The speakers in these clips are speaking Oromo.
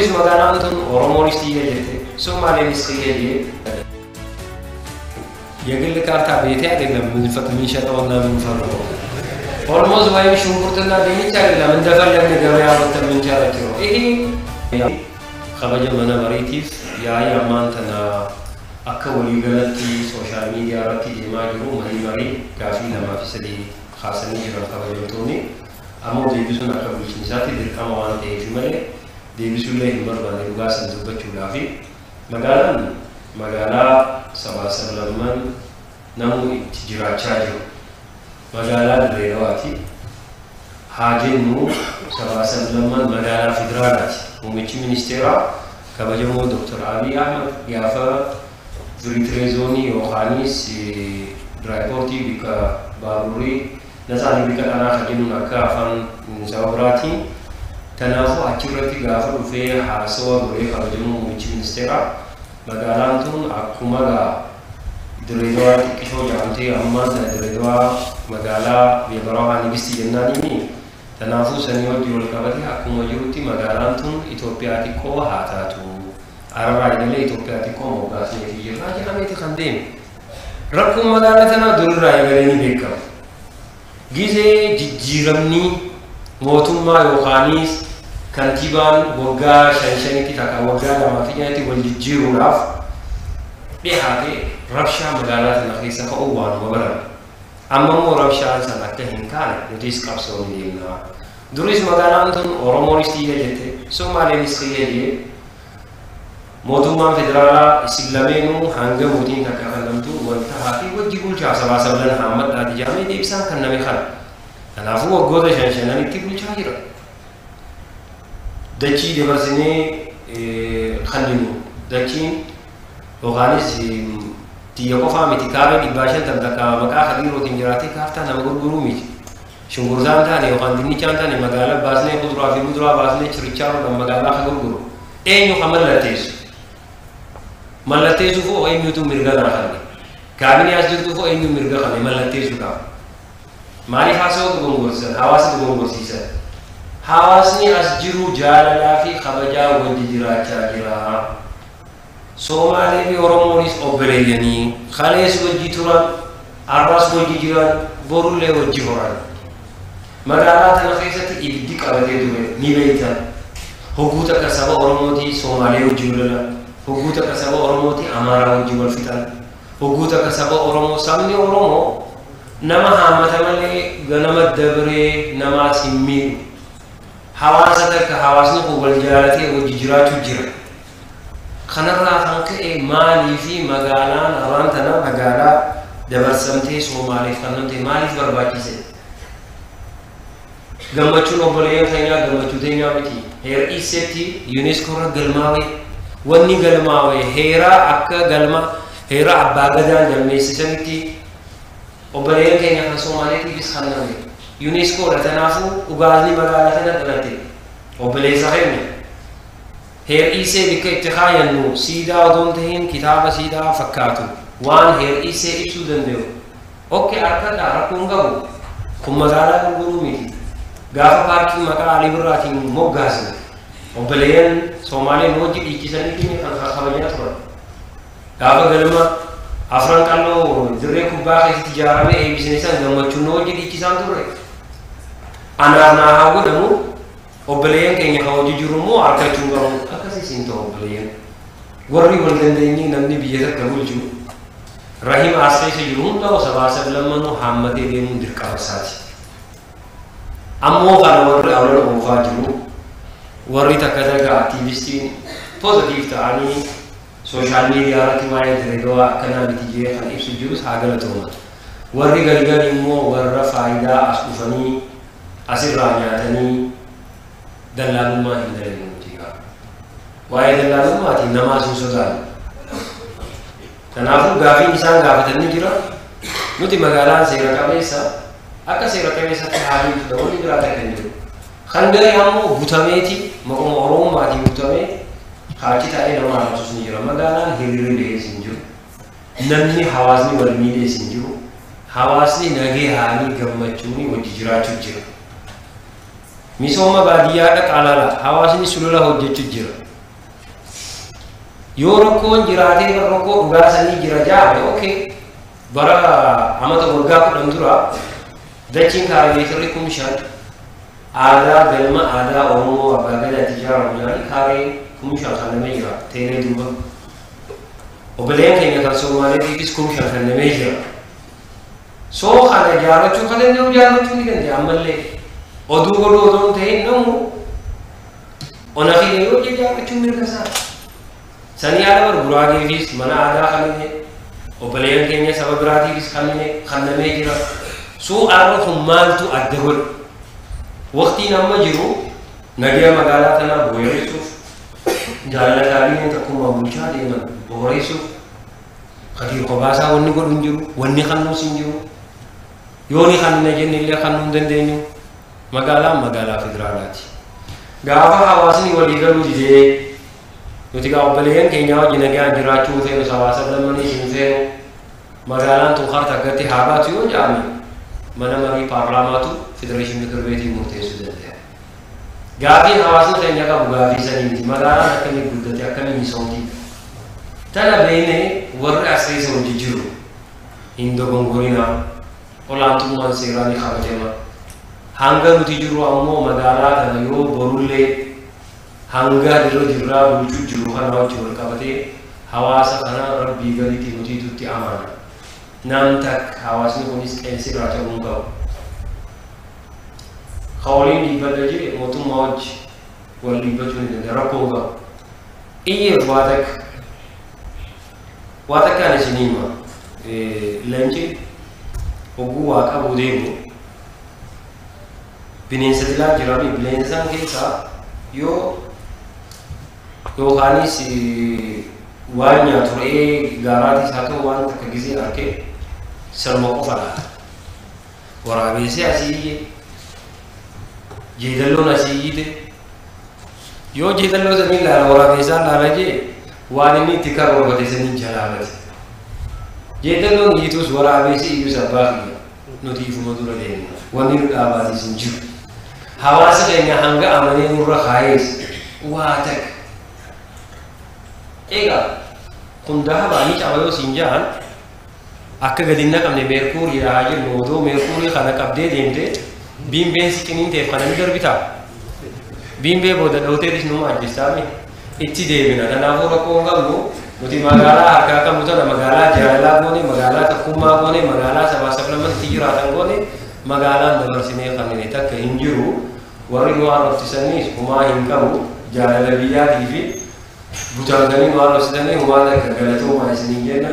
duris magana antun Oromonisti yete Somalianisti yete يقول لك أرتاح بيتي أدينا من فتمين شطونا من فرقه Almost why shungurtna dini challa man dafar lamne gaya watta min chara chiro khabaja mana maritif ya amantana akka wali galati social media ratti jema jiru mari kafi lama fi sadi khasani jira khabaja toni amo debisuna akka bulchin sati dirqama wan ta'e fi male debisulle marba duga san dubbachu lafi magala sabasa lamman namu tijira chajo magala Dredawati hajinmu sabasan lamman magala federalati mumichi ministera kabajamo Dr. Abiy Ahmed yafa Zuritrezoni Yohanis Draiporti bika Baruri nasani bika ana hajinu nakafan sabrati tanafu achirati gafa ufe hasawa bure kabajamo mumichi ministera magala antun akumaga Dredawati kisho jamte amma Dredwa magala biyabarawa nigisti jennani tanafu saniyo jiwal kabati akkuma jirutti magalaan tun Itoophiyaati ko haataatu araba illee Itoophiyaati ko mogaasne jirra jedhameeti kan deeme rakkoon magaalaa tana durraa eegalanii beekamu gizee jijjiiramni mootummaa yookaanis kantiibaan waggaa shanitti takka waggaa lama fi wal jijjiiruudhaaf dhihaate rabshaa magaalaa tana keessa ka'uu waanuma barame amma mo rabshaan sana akka hin kaane nutis qabsoo deemna duris magaalaan tun Oromonisti jette Somalianisti jette mootummaan federaalaa islameenu hanga mootiin takka kanamtu wanta haati wajji bulchaa sabaasabalan hammadhaati jaamee deebisaan kan name kana kanaafuu waggoota shananitti bulchaa jira dachii dabarsinee kandinu dachiin yookaanis tiya qofa miti kaaba dibbaashan tabdaka maqaa khadiirootiin jiraatee kaartaa nama gurguruu miti shungurtaan taane yookaan dinnichaan taane magaalaa baasnee kuduraa fi muduraa baasnee chirichaa magaalaa ka gurguru eenyu ka mallatteessuuf oo eenyutu mirga naa kanne kaabinee as jirtuuf oo eenyu mirga kanne mallatteessuudhaaf maaliif haasawatu gongorsan hawaasa gongorsiisan hawaasni as jiru jaalalaa fi kabajaa wajji jiraachaa jira Somali fi Oromonis obboleeyyanii khalees wajji turan arras wajji jiran borullee wajji horan magaalaa tana keessatti ibiddi qabatee ture ni beektan hogguuta akka saba Oromooti Somaalee wajji lola hogguuta akka saba Oromooti Amaaraa wajji wal fixan hogguuta akka saba Oromoo sabni Oromoo nama haamata malee ganama dabree nama simmiidhu hawaasa takka hawaasni kun wal jaalatee wajji jiraachuu jira kanarraa kan ka'e maalii fi magaalaan araan tana magaalaa dabarsamtee Somaaleef kannamte maaliif barbaachise gammachuun obboleeyyan keenyaa gammachuu teenyaa miti heera isetti UNESCO irra galmaawee wanni galmaawee heera akka galma heera abbaa gadaan galmeessisanitti obboleeyyan keenya kan Somaaleetiifis kanname UNESCO dha tanaafuu dhugaasni magaalaa tana dhalate obboleessa keenya هير إيسى بك اتخاذ النو سيدا ودونتهين كتابة سيدا فكاتو وان هير إيسى إبسودن ديو أوكي أركض أركون قبو كم مزارا كنقولو ميتي غافا باركي مكا علي براتي موغازن وبلين سومالي موجي إيكيساني كيني كان خبجنا ترى غافا غلما أفران كانو دري كوباخي تجارة مي أي بيزنسان غمچو نوجي إيكيسان ترى أنا هاغو دمو وبلين كيني خاوجي جرومو أركض جنگارو sinto obboleeyyan warri wal dandeenyee namni biyya takka bulchu rahim asree jiru hunda sabaasab lammanuu hammatee deemuun dirqama isaati ammoo kana warri awwala oofaa jiru warri takka takka aktiivistiin pozitiif ta'anii sooshaal miidiyaa irratti waa'ee Dredawaa akkanaa miti jee kan ibsu jirus haa galatoomatu warri galgal immoo warra faayidaa as dhufanii asirraa nyaatanii dallaalummaa hin dalagnu waa'ee dallaalummaati namaa sun sodaatu kanaafuu gaafiin isaan gaafatanii jira nuti magaalaan seera qabeessa akka seera qabeessatti haalii wanni biraa ta'e kan jiru kan gari ammoo butameeti maquma Oromoomaatiin butamee haachi ta'ee nama haaromsus ni jira magaalaan hiriirri ba'ees hin jiru namni hawaasni wal miidhees hin jiru hawaasni nagee haalii gammachuuni wajji jiraachuu jira misooma baadiyyaa dhaqaalala hawaasni sulula hojjechuu jira يوركون جراتي بركو غاسني جراجا اوكي برا امته وغا كدندرا دچين كاري تريكم شاد آدا بلما آدا اومو ابغادا تجاره ملاني كاري كم شاد خنميرا تيري دوبا وبلين كينيا كسومالي ديكس كم شاد خنميرا سو خاله جارچو خاله نو جارچو نيكن جاملله oduu godhuu otoo ta'e namu onafii yoo jiraachuu mirkasa sanii ala gurguraatiifis mana aadaa kanine obboleeyyan keenya saba biraatiifis kannamee jira suu arra kun maaltu adda godhu waqtiin amma jiru nagaya magaalaa tanaa booressuuf jaalataaleen takkuma bulchaa deeman booressuuf qadir qobaasaa wanni godhu hin jiru wanni kannuus hin jiru yooni kannina jenne illee kannuu hin dandeenyu magaalaa federaalaati gaafa hawaasni walii galuu didee nuti obboleeyyan keenya wajjin nagaan jiraachuu feenu hawaasa lammanii hin feenu magaalaan tun harta gatti haabaatu yoo jaame mana marii paarlaamaatu federeeshinii ምክር ቤት murteessuu danda'a gaafii hawaasni keenya qabu gaafii saniiti magaalaan akkamii guddate akkamii misoomti tana beeknee warri asirra hojii jiru hin dogongorinaa olaantummaan seeraa ni kabajama hanga nuti jiru ammoo magaalaa kana yoo borullee hanga diroo jirraa bulchuu jiru kana wajjin wal qabatee hawaasa kana rabbii galitti nuti tutti amana nam tak hawaasni kunis qeensi irraa ta'uu qabu qawliin dhiibbata jee mootummaa wajji wal dhiibbachuu hin danda'e rakkoo qabu iyyeef waa takkaan isiniima leenci hogguu waa qabuu deemu bineensa dilaa jirami bineensaan keessaa yookaanis waan nyaatu re'ee gaaraatis haa ta'u waan takka gisee arkee salma qofa laata waraabessee asii iyye jeedalloon asii iyyite yoo jeedalloo sanii laala waraabessaan laala jee waan inni itti karoorfate sanii jalaalate jeedalloon iyyitus waraabessee iyyuu sabbaa kiyya nuti ifuma dura deemna wanni nu dhaabaatis hin jiru hawaasa keenya hanga amanee nurra kaayees waa takka egaa kun dahabaanii cabayoo siin jahan akka gadinna qabne meerkuurii haa jennu odoo meerkuurii kana qabdee deemte biimbeen siqiniin ta'eef kana ni darbitaa biimbee booda dhawteetis numa ajjistaame itti deebina kanaafuu rakkoo hin qabnu nuti magaalaa harkaa qabnu tana magaalaa jaalalaa goone magaalaa takkummaa goone magaalaa sabaa sablammatti jiraatan goone magaalaan dabarsinee kanneen takka hin jiru warri nu arrabsisanii humaa hin qabu jaalala biyyaatii fi butaanganii nu arrabsisanii humaa takka galatoomaa isiniin jenna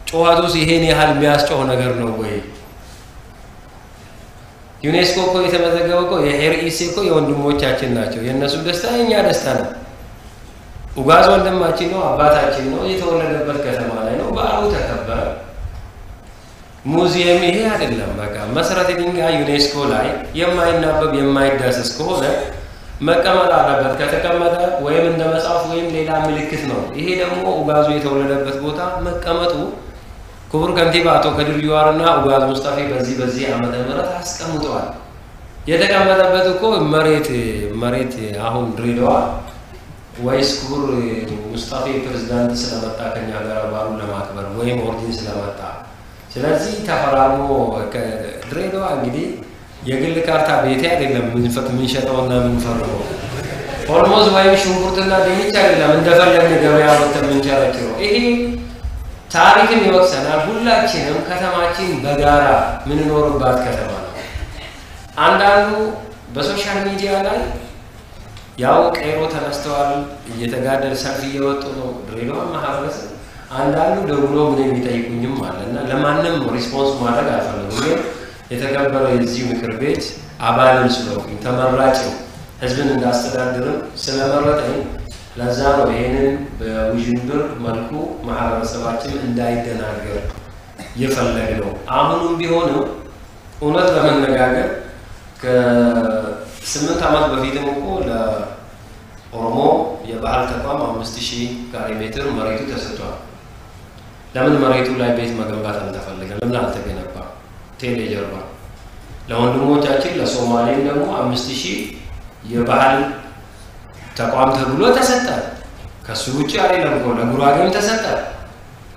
ጨዋታውስ ይሄን ያህል የሚያስጨው ነገር ነው ወይ ዩኔስኮ እኮ የተመዘገበው እኮ የሄርኢስ እኮ የወንድሞቻችን ናቸው የነሱ ደስታ የኛ ደስታ ነው ኡጋዝ ወንድማችን ነው አባታችን ነው የተወለደበት ከተማ ላይ ነው በዓሉ ተከበረ ሙዚየም ይሄ አይደለም በቃ መሰረተ ድንጋይ ዩኔስኮ ላይ የማይናበብ የማይዳሰስ ከሆነ መቀመጥ አለበት ከተቀመጠ ወይም እንደ መጽሐፍ ወይም ሌላ ምልክት ነው ይሄ ደግሞ ኡጋዙ የተወለደበት ቦታ መቀመጡ ክቡር ከንቲባ አቶ ከድር ዩዋርና ኡጋዝ ሙስጣፌ በዚህ ዓመተ ምህረት አስቀምጠዋል የተቀመጠበት እኮ መሬት አሁን ድሬዳዋ ወይስ ክቡር ሙስጣፌ ፕሬዝዳንት ስለመጣ ከኛ ጋር ባሉ ለማክበር ወይም ኦርዲን ስለመጣ ስለዚህ ተፈራርሞ ድሬዳዋ እንግዲህ የግል ካርታ ቤቴ አይደለም ምን ሸጠውና ምን ፈርመው ኦልሞስት ወይም ሽንኩርትና ድንች አይደለም እንደፈለግን ገበያ ወጥተን ምንጨረጭረው ይሄ ታሪክን ይወክሰናል ሁላችንም ከተማችን በጋራ ምን ኖርባት ከተማ ነው አንዳንዱ በሶሻል ሚዲያ ላይ ያው ቀይሮ ተነስተዋል እየተጋደል ሰልፍ እየወጡ ነው ድሬዳዋ ማህበረሰብ አንዳንዱ ደውሎ ምን የሚጠይቁኝም አለና ለማንም ሪስፖንስ ማድረግ አልፈልግም የተከበረው የዚህ ምክር ቤት አባልም ስለሆንኩኝ ተመራጭ ህዝብን እንዳስተዳድር ስለመረጠኝ ለዛ ነው ይሄንን በውዥንብር መልኩ ማህበረሰባችን እንዳይደናገር የፈለግነው አሁንም ቢሆን እውነት ለመነጋገር ከ8 ዓመት በፊትም እኮ ለኦሮሞ የባህል ተቋም 5000 ካሬ ሜትር መሬቱ ተሰጥቷል ለምን መሬቱ ላይ ቤት መገንባት አልተፈለገም ለምን አልተገነባ ቴሌ ጀርባ ለወንድሞቻችን ለሶማሌም ደግሞ 5000 የባህል ተቋም ተብሎ ተሰጠ ከሱ ውጪ አይደለም እኮ ለጉራጌም ተሰጠ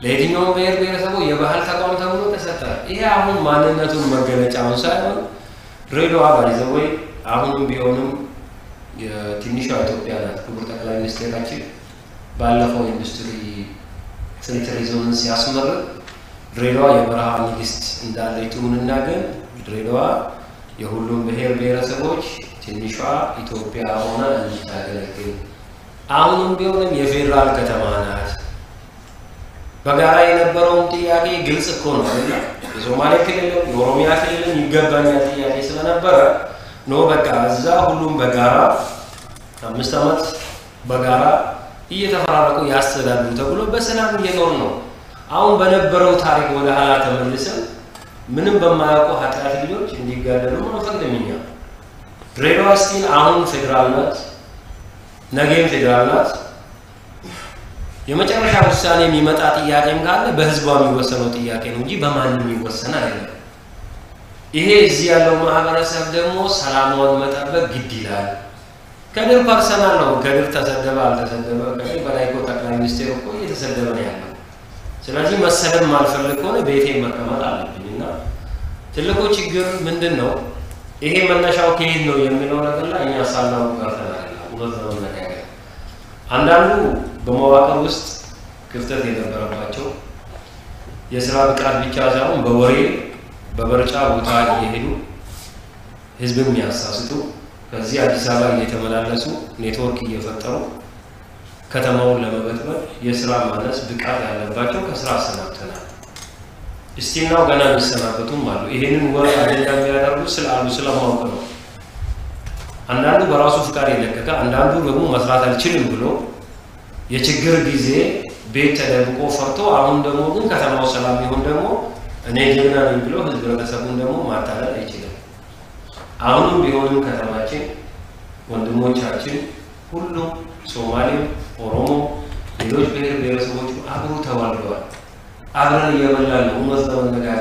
ለየትኛውም ብሔር ብሔረሰቡ የባህል ተቋም ተብሎ ተሰጠ ይሄ አሁን ማንነቱን መገለጫውን ሳይሆን ድሬዳዋ ባይዘወይ አሁንም ቢሆንም የትንሿ ኢትዮጵያ ናት ክቡር ጠቅላይ ሚኒስትራችን ባለፈው ኢንዱስትሪ ሴንተር ዞን ሲያስመርቅ ድሬዳዋ የበረሃ ንግስት እንዳለችውንና ግን ድሬዳዋ የሁሉም ብሔር ብሔረሰቦች ትንሿ ኢትዮጵያ ሆና እንድታገለግል አሁንም ቢሆንም የፌደራል ከተማ ናት በጋራ የነበረው ጥያቄ ግልጽ እኮ ነው አይደል የሶማሌ ክልል የኦሮሚያ ክልል ይገባኛል ጥያቄ ስለነበረ ነው በቃ እዛ ሁሉም በጋራ 5 አመት በጋራ እየተፈራረቁ ያስተዳድሩ ተብሎ በሰላም እየኖር ነው አሁን በነበረው ታሪክ ወደ ኋላ ተመልሰን ምንም በማያውቁ ኃጢአት ልጆች እንዲጋደሉ ማፈቅደምኛ ድሬዳዋ ስቲል አሁን ፌደራል ናት ነገም ፌደራል ናት የመጨረሻ ውሳኔ የሚመጣ ጥያቄም ካለ በህዝቧ የሚወሰነው ጥያቄ ነው እንጂ በማንም የሚወሰን አይደለም ይሄ እዚህ ያለው ማህበረሰብ ደግሞ ሰላሙን መጠበቅ ግድ ይላል ከድር ፐርሰናል ነው ከድር ተሰደበ አልተሰደበ ከዚህ በላይ እኮ ጠቅላይ ሚኒስትሩ እኮ እየተሰደበ ነው ያለው ስለዚህ መሰደብ ማልፈልግ ሆነ ቤቴ መቀመጥ አለብኝና ትልቁ ችግር ምንድነው ይሄ መነሻው ከየት ነው የሚለው ነገር ላይ እኛ ሳላው ጋርተናል ወዘው ነገር አንዳንዱ በመዋቅር ውስጥ ክፍተት የነበረባቸው የሥራ ብቃት ብቻ ሳይሆን በወሬ በበርጫ ቦታ እየሄዱ ህዝብን የሚያሳስቱ ከዚህ አዲስ አበባ እየተመላለሱ ኔትወርክ እየፈጠሩ ከተማውን ለመበጥበጥ የሥራ ማነስ ብቃት ያለባቸው ከሥራ አሰናብተናል እስቲናው ገና የሚሰናበቱም አሉ ይሄንን ወሬ አጀንዳ የሚያደርጉ ስለማውቅ ነው አንዳንዱ በራሱ ፍቃድ የለቀቀ አንዳንዱ ደግሞ መስራት አልችልም ብሎ የችግር ጊዜ ቤት ተደብቆ ፈርቶ አሁን ደግሞ ግን ከተማው ሰላም ይሁን ደግሞ እኔ ጀግና ነኝ ብሎ ህዝብረተሰቡን ደግሞ ማታለል አይችልም አሁንም ቢሆንም ከተማችን ወንድሞቻችን ሁሉ ሶማሌው ኦሮሞ ሌሎች ብሔር ብሔረሰቦች አብሮ ተዋልደዋል አብረን እየበላን ነው ወዘው ነገር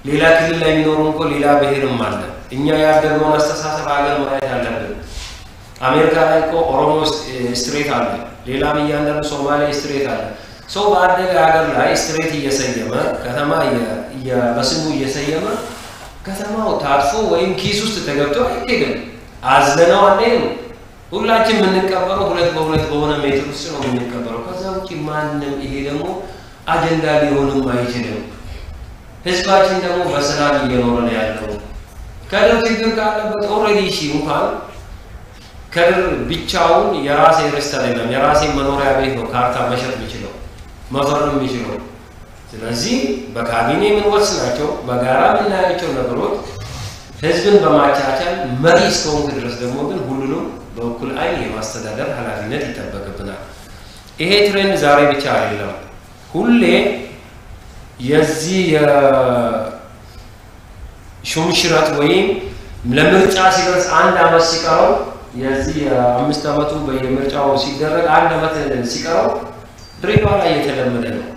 ሌላ ክልል ላይ የሚኖሩ እንኳ ሌላ ብሔርም አለ እኛ ያደረገውን አስተሳሰብ አገር ማየት አለብን አሜሪካ ላይ እኮ ኦሮሞ ስትሬት አለ ሌላም ያንደሩ ሶማሌ ስትሬት አለ ሰው ባደገ ሀገር ላይ ስትሬት እየሰየመ ከተማ በስሙ እየሰየመ ከተማው ታጥፎ ወይም ኪስ ውስጥ ተገብቶ አይገኝም አዝለናው አንዴው ሁላችን የምንቀበረው ሁለት በሁለት በሆነ ሜትር ውስጥ ነው የምንቀበረው ከዛ ውጪ ማንንም ይሄ ደግሞ አጀንዳ ሊሆንም አይችልም ህዝባችን ደግሞ በሰላም እየኖረ ነው ያለው ከደም ችግር ካለበት ኦሬዲ እሺ እንኳን ከድር ብቻውን የራሴ ርስት አይደለም የራሴ መኖሪያ ቤት ነው ካርታ መሸጥ የሚችለው መፈረም የሚችለው ስለዚህ በካቢኔ ምን ወስናቸው በጋራ ምናያቸው ነገሮች ህዝብን በማቻቻል መሪ እስከሆንክ ድረስ ደግሞ ግን ሁሉንም በእኩል አይን የማስተዳደር ኃላፊነት ይጠበቅብናል ይሄ ትሬንድ ዛሬ ብቻ አይደለም ሁሌ የዚህ ሹምሽራት ወይም ለምርጫ ሲደርስ አንድ አመት ሲቀረው የዚህ 5 አመቱ በየምርጫው ሲደረግ አንድ አመት ሲቀረው ድሬዳዋ ላይ የተለመደ ነው